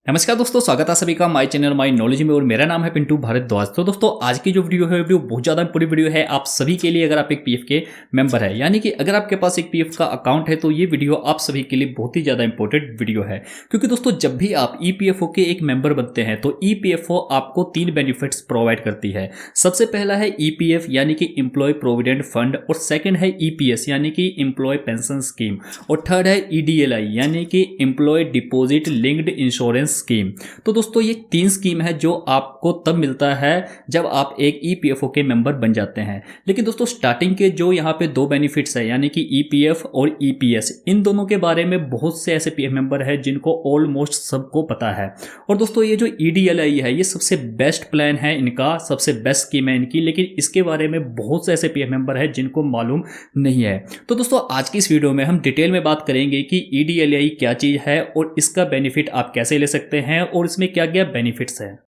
नमस्कार दोस्तों, स्वागत है सभी का माय चैनल माय नॉलेज में। और मेरा नाम है पिंटू भारद्वाज। तो दोस्तों, आज की जो वीडियो है वीडियो बहुत ज़्यादा पूरी वीडियो है आप सभी के लिए। अगर आप एक पीएफ के मेंबर है, यानी कि अगर आपके पास एक पीएफ का अकाउंट है, तो ये वीडियो आप सभी के लिए बहुत ही ज़्यादा इंपॉर्टेंट वीडियो है। क्योंकि दोस्तों, जब भी आप ईपीएफओ के एक मेंबर बनते हैं तो ईपीएफओ आपको 3 बेनिफिट्स प्रोवाइड करती है। सबसे पहला है ईपीएफ यानी कि एम्प्लॉय प्रोविडेंट फंड, और सेकेंड है ईपीएस यानी कि एम्प्लॉय पेंशन स्कीम, और थर्ड है ईडीएलआई यानी कि employee deposit linked insurance scheme. तो दोस्तों, ये 3 स्कीम है जो आपको तब मिलता है जब आप एक ईपीएफओ के मेंबर बन जाते हैं। लेकिन दोस्तों, स्टार्टिंग के जो यहाँ पे 2 बेनिफिट्स है यानी कि ईपीएफ और ईपीएस, इन दोनों के बारे में बहुत से ऐसे पीएफ मेंबर है जिनको ऑलमोस्ट सबको पता है। और दोस्तों, ये जो ईडीएलआई है ये सबसे बेस्ट प्लान है इनका, सबसे बेस्ट स्कीम है इनकी। लेकिन इसके बारे में बहुत से ऐसे पीएफ मेंबर है जिनको मालूम नहीं है। तो दोस्तों, आज की इस वीडियो में हम डिटेल में बात करेंगे कि ईडीएलआई क्या चीज़ है और इसका बेनिफिट आप कैसे ले सकते हैं और इसमें क्या क्या बेनिफिट्स हैं।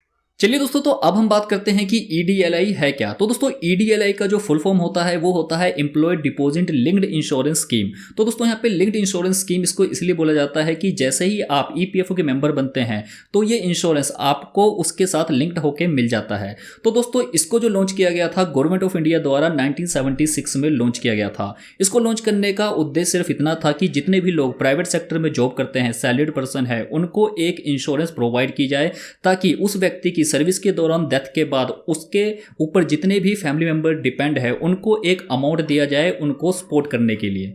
चलिए दोस्तों, तो अब हम बात करते हैं कि ईडीएलआई है क्या। तो दोस्तों, ईडीएलआई का जो फुल फॉर्म होता है वो होता है employee deposit linked insurance scheme. तो दोस्तों, यहाँ पे लिंक्ड इंश्योरेंस स्कीम इसको इसलिए बोला जाता है कि जैसे ही आप ईपीएफओ के मेंबर बनते हैं तो ये इंश्योरेंस आपको उसके साथ लिंक्ड होकर मिल जाता है। तो दोस्तों, इसको जो लॉन्च किया गया था गवर्नमेंट ऑफ इंडिया द्वारा 1976 में लॉन्च किया गया था। इसको लॉन्च करने का उद्देश्य सिर्फ इतना था कि जितने भी लोग प्राइवेट सेक्टर में जॉब करते हैं, सैलरीड पर्सन है, उनको एक इंश्योरेंस प्रोवाइड की जाए ताकि उस व्यक्ति की सर्विस के दौरान डेथ के बाद उसके ऊपर जितने भी फैमिली मेंबर डिपेंड है उनको एक अमाउंट दिया जाए उनको सपोर्ट करने के लिए।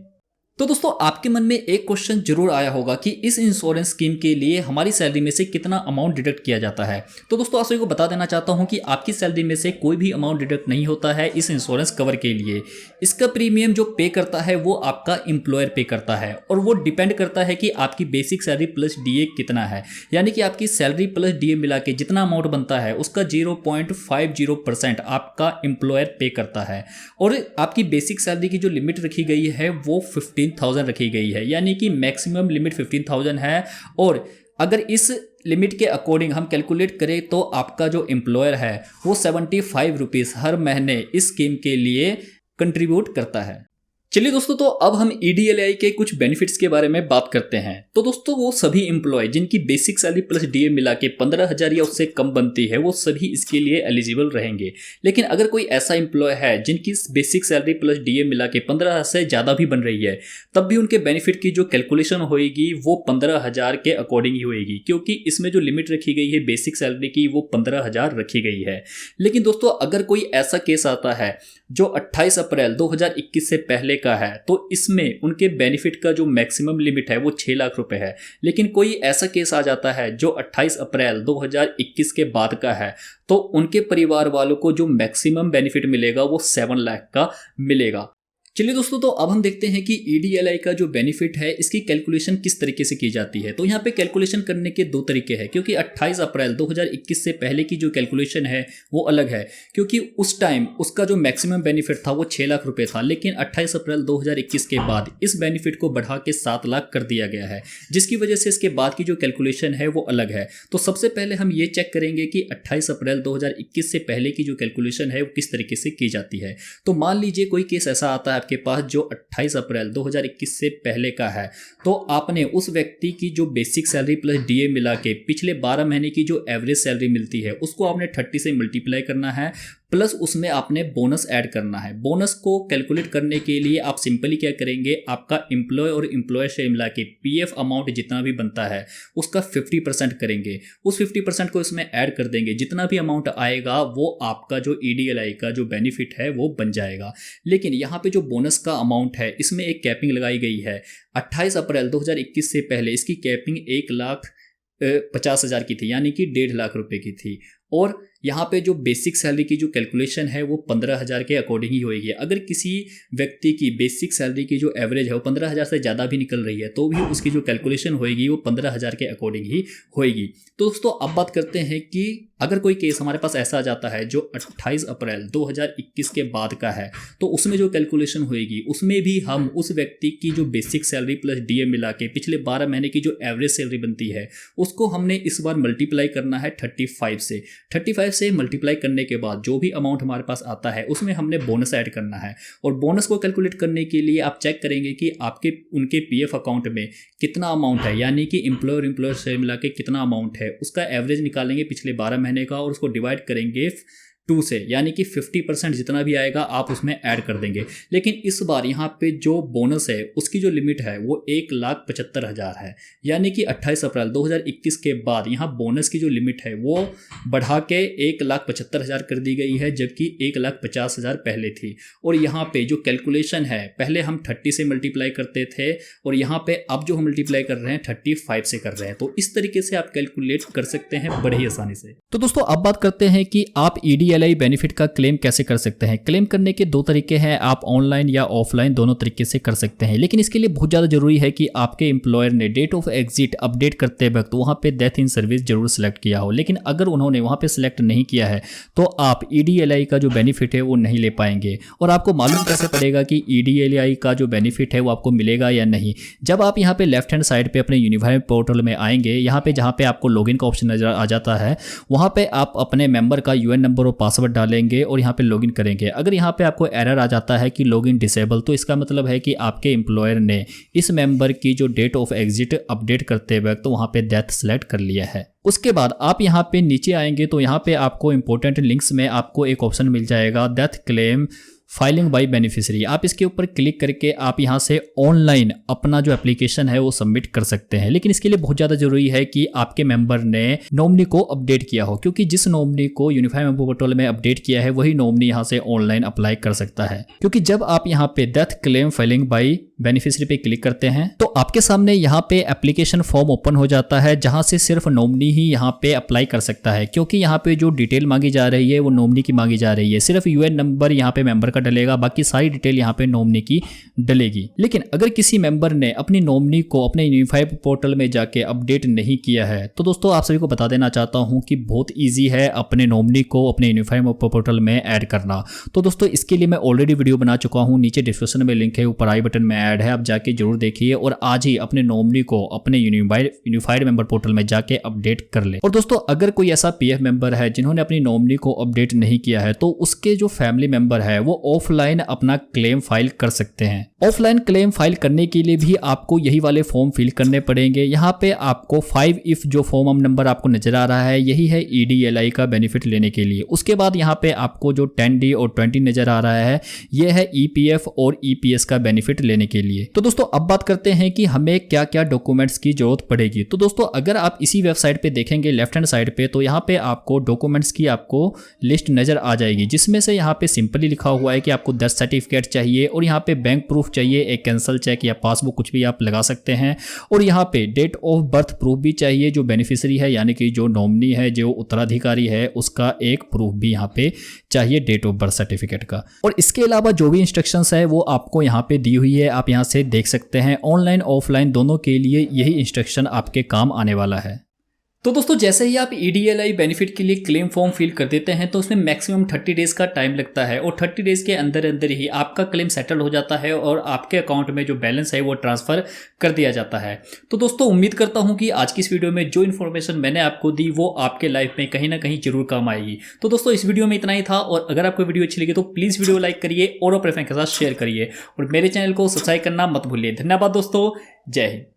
तो दोस्तों, आपके मन में एक क्वेश्चन जरूर आया होगा कि इस इंश्योरेंस स्कीम के लिए हमारी सैलरी में से कितना अमाउंट डिडक्ट किया जाता है। तो दोस्तों, आप सभी को बता देना चाहता हूं कि आपकी सैलरी में से कोई भी अमाउंट डिडक्ट नहीं होता है इस इंश्योरेंस कवर के लिए। इसका प्रीमियम जो पे करता है वो आपका एम्प्लॉयर पे करता है, और वो डिपेंड करता है कि आपकी बेसिक सैलरी प्लस डीए कितना है। यानी कि आपकी सैलरी प्लस डीए मिला के जितना अमाउंट बनता है उसका 0.50% आपका एम्प्लॉयर पे करता है। और आपकी बेसिक सैलरी की जो लिमिट रखी गई है वो 15,000 रखी गई है, यानी कि मैक्सिमम लिमिट 15,000 है। और अगर इस लिमिट के अकॉर्डिंग हम कैलकुलेट करें तो आपका जो एम्प्लॉयर है वो 75 रुपीज़ हर महीने इस स्कीम के लिए कंट्रीब्यूट करता है। चलिए दोस्तों, तो अब हम ईडीएलआई के कुछ बेनिफिट्स के बारे में बात करते हैं। तो दोस्तों, वो सभी एम्प्लॉय जिनकी बेसिक सैलरी प्लस डीए मिला के 15,000 या उससे कम बनती है वो सभी इसके लिए एलिजिबल रहेंगे। लेकिन अगर कोई ऐसा एम्प्लॉय है जिनकी बेसिक सैलरी प्लस डीए मिला के 15,000 से ज़्यादा भी बन रही है, तब भी उनके बेनिफिट की जो कैलकुलेशन होएगी वो 15,000 के अकॉर्डिंग ही होएगी, क्योंकि इसमें जो लिमिट रखी गई है बेसिक सैलरी की वो 15,000 रखी गई है। लेकिन दोस्तों, अगर कोई ऐसा केस आता है जो 28 अप्रैल 2021 से पहले का है तो इसमें उनके बेनिफिट का जो मैक्सिमम लिमिट है वो 6 लाख रुपए है। लेकिन कोई ऐसा केस आ जाता है जो 28 अप्रैल 2021 के बाद का है तो उनके परिवार वालों को जो मैक्सिमम बेनिफिट मिलेगा वो 7 लाख का मिलेगा। चलिए दोस्तों, तो अब हम देखते हैं कि ईडीएलआई का जो बेनिफिट है इसकी कैलकुलेशन किस तरीके से की जाती है। तो यहाँ पे कैलकुलेशन करने के 2 तरीके हैं, क्योंकि 28 अप्रैल 2021 से पहले की जो कैलकुलेशन है वो अलग है, क्योंकि उस टाइम उसका जो मैक्सिमम बेनिफिट था वो 6 लाख रुपए था। लेकिन 28 अप्रैल 2021 के बाद इस बेनिफिट को बढ़ा के 7 लाख कर दिया गया है, जिसकी वजह से इसके बाद की जो कैलकुलेशन है वो अलग है। तो सबसे पहले हम ये चेक करेंगे कि 28 अप्रैल 2021 से पहले की जो कैलकुलेशन है वो किस तरीके से की जाती है। तो मान लीजिए कोई केस ऐसा आता है आपके पास जो 28 अप्रैल 2021 से पहले का है, तो आपने उस व्यक्ति की जो बेसिक सैलरी प्लस डीए मिला के पिछले 12 महीने की जो एवरेज सैलरी मिलती है उसको आपने 30 से मल्टीप्लाई करना है, प्लस उसमें आपने बोनस ऐड करना है। बोनस को कैलकुलेट करने के लिए आप सिंपली क्या करेंगे, आपका एम्प्लॉय और एम्प्लॉयर से मिला के पीएफ अमाउंट जितना भी बनता है उसका 50% करेंगे, उस 50% को इसमें ऐड कर देंगे। जितना भी अमाउंट आएगा वो आपका जो ईडीएलआई का जो बेनिफिट है वो बन जाएगा। लेकिन यहाँ पे जो बोनस का अमाउंट है इसमें एक कैपिंग लगाई गई है। 28 अप्रैल 2021 से पहले इसकी कैपिंग 1,50,000 की थी, यानी कि 1.5 लाख रुपए की थी। और यहाँ पे जो बेसिक सैलरी की जो कैलकुलेशन है वो 15,000 के अकॉर्डिंग ही होएगी। अगर किसी व्यक्ति की बेसिक सैलरी की जो एवरेज है वो 15,000 से ज़्यादा भी निकल रही है तो भी उसकी जो कैलकुलेशन होएगी वो 15,000 के अकॉर्डिंग ही होएगी। तो दोस्तों, अब बात करते हैं कि अगर कोई केस हमारे पास ऐसा आ जाता है जो 28 अप्रैल 2021 के बाद का है तो उसमें जो कैलकुलेशन होएगी उसमें भी हम उस व्यक्ति की जो बेसिक सैलरी प्लस डीए मिला के पिछले 12 महीने की जो एवरेज सैलरी बनती है उसको हमने इस बार मल्टीप्लाई करना है 35 से से मल्टीप्लाई करने के बाद जो भी अमाउंट हमारे पास आता है उसमें हमने बोनस ऐड करना है। और बोनस को कैलकुलेट करने के लिए आप चेक करेंगे कि आपके उनके पीएफ अकाउंट में कितना अमाउंट है, यानी कि एम्प्लॉयर से मिला के कितना अमाउंट है, उसका एवरेज निकालेंगे पिछले 12 महीने का और उसको डिवाइड करेंगे 2 से, यानी कि 50% जितना भी आएगा आप उसमें ऐड कर देंगे। लेकिन इस बार यहाँ पे जो बोनस है उसकी जो लिमिट है वो 1,75,000 है, यानी कि 28 अप्रैल 2021 के बाद यहाँ बोनस की जो लिमिट है वो बढ़ा के 1,75,000 कर दी गई है, जबकि 1,50,000 पहले थी। और यहाँ पे जो कैलकुलेशन है, पहले हम 30 से मल्टीप्लाई करते थे और यहाँ पे अब जो हम मल्टीप्लाई कर रहे हैं 35 से कर रहे हैं। तो इस तरीके से आप कैलकुलेट कर सकते हैं बड़े ही आसानी से। तो दोस्तों अब बात करते हैं कि आप EDLI बेनिफिट का क्लेम कैसे कर सकते हैं। क्लेम करने के 2 तरीके हैं, आप ऑनलाइन या ऑफलाइन दोनों तरीके से कर सकते हैं। लेकिन इसके लिए बहुत ज़्यादा जरूरी है कि आपके एम्प्लॉयर ने डेट ऑफ एग्जिट अपडेट करते वक्त वहाँ पे डेथ इन सर्विस जरूर सेलेक्ट किया हो। लेकिन अगर उन्होंने वहाँ पे सिलेक्ट नहीं किया है तो आप EDLI का जो बेनिफिट है वो नहीं ले पाएंगे। और आपको मालूम कैसे पड़ेगा कि EDLI का जो बेनिफिट है वो आपको मिलेगा या नहीं। जब आप यहाँ पे लेफ्ट हैंड साइड पे अपने यूनिफाइड पोर्टल में आएंगे, यहाँ पे जहाँ पे आपको लॉगिन का ऑप्शन नजर आ जाता है, वहाँ पे आप अपने मेंबर का UN नंबर और पासवर्ड डालेंगे और यहाँ पे लॉगिन करेंगे। अगर यहाँ पे आपको एरर आ जाता है कि लॉगिन डिसेबल, तो इसका मतलब है कि आपके एम्प्लॉयर ने इस मेंबर की जो डेट ऑफ एग्जिट अपडेट करते वक्त तो वहाँ पे डेथ सेलेक्ट कर लिया है। उसके बाद आप यहाँ पे नीचे आएंगे तो यहाँ पे आपको इंपॉर्टेंट लिंक्स में आपको एक ऑप्शन मिल जाएगा, death claim filing by beneficiary. आप इसके ऊपर क्लिक करके आप यहाँ से ऑनलाइन अपना जो एप्लीकेशन है वो सबमिट कर सकते हैं। लेकिन इसके लिए बहुत ज़्यादा जरूरी है कि आपके मेंबर ने नॉमिनी को अपडेट किया हो, क्योंकि जिस नॉमिनी को यूनिफाइड मेंबर पोर्टल में अपडेट किया है वही नॉमिनी यहाँ से ऑनलाइन अप्लाई कर सकता है। क्योंकि जब आप यहाँ पे death claim filing by beneficiary पे क्लिक करते हैं तो आपके सामने यहाँ पे एप्लीकेशन फॉर्म ओपन हो जाता है, जहां से सिर्फ नॉमिनी ही यहाँ पे अप्लाई कर सकता है। क्योंकि यहाँ पे जो डिटेल मांगी जा रही है वो नॉमिनी की मांगी जा रही है। सिर्फ UN नंबर यहाँ पे मेंबर का डलेगा, बाकी सारी डिटेल यहाँ पे नॉमिनी की डलेगी। लेकिन अगर किसी मेंबर ने अपनी नॉमिनी को अपने यूनिफाइड पोर्टल में जाके अपडेट नहीं किया है तो दोस्तों आप सभी को बता देना चाहता हूँ कि बहुत ईजी है अपने नॉमिनी को अपने यूनिफाइड पोर्टल में ऐड करना। तो दोस्तों इसके लिए मैं ऑलरेडी वीडियो बना चुका हूँ, नीचे डिस्क्रिप्शन में लिंक है, ऊपर आई बटन में ऐड है, आप जाके जरूर देखिए और आज ही अपने नॉमिनी को अपने यूनिफाइड मेंबर पोर्टल में जाके अपडेट कर ले। और दोस्तों अगर कोई ऐसा PF मेंबर है जिन्होंने अपनी नॉमिनी को अपडेट नहीं किया है तो उसके जो फैमिली मेंबर है वो ऑफलाइन अपना क्लेम फाइल कर सकते हैं। ऑफलाइन क्लेम फाइल करने के लिए भी आपको यही वाले फॉर्म फिल करने पड़ेंगे। यहाँ पे आपको 5 इफ जो फॉर्म नंबर आपको नजर आ रहा है यही है EDLI का बेनिफिट लेने के लिए। उसके बाद यहाँ पे आपको जो 10D और 20 नजर आ रहा है ये है EPF और EPS का बेनिफिट लेने के लिए। तो दोस्तों अब बात करते हैं कि हमें क्या क्या डॉक्यूमेंट्स की जरूरत पड़ेगी। तो दोस्तों अगर आप इसी वेबसाइट पे देखेंगे लेफ्ट हैंड साइड पे तो यहाँ पे आपको डॉक्यूमेंट्स की आपको लिस्ट नजर आ जाएगी, जिसमें से यहाँ पे सिंपली लिखा हुआ है कि आपको 10 सर्टिफिकेट चाहिए और यहाँ पे बैंक प्रूफ चाहिए, एक कैंसल चेक या पासबुक कुछ भी आप लगा सकते हैं। और यहाँ पे डेट ऑफ बर्थ प्रूफ भी चाहिए, जो बेनिफिशियरी है यानी कि जो नॉमिनी है, जो उत्तराधिकारी है, उसका एक प्रूफ भी यहाँ पे चाहिए डेट ऑफ बर्थ सर्टिफिकेट का। और इसके अलावा जो भी इंस्ट्रक्शंस है वो आपको यहाँ पे दी हुई है, आप यहाँ से देख सकते हैं। ऑनलाइन ऑफलाइन दोनों के लिए यही इंस्ट्रक्शन आपके काम आने वाला है। तो दोस्तों जैसे ही आप EDLI बेनिफिट के लिए क्लेम फॉर्म फिल कर देते हैं तो उसमें मैक्सिमम 30 डेज का टाइम लगता है और 30 डेज के अंदर अंदर ही आपका क्लेम सेटल हो जाता है और आपके अकाउंट में जो बैलेंस है वो ट्रांसफर कर दिया जाता है। तो दोस्तों उम्मीद करता हूं कि आज की इस वीडियो में जो इन्फॉर्मेशन मैंने आपको दी वो आपके लाइफ में कहीं ना कहीं जरूर काम आएगी। तो दोस्तों इस वीडियो में इतना ही था और अगर आपको वीडियो अच्छी लगी तो प्लीज़ वीडियो लाइक करिए और अपने फ्रेंड के साथ शेयर करिए और मेरे चैनल को सब्सक्राइब करना मत भूलिए। धन्यवाद दोस्तों, जय हिंद।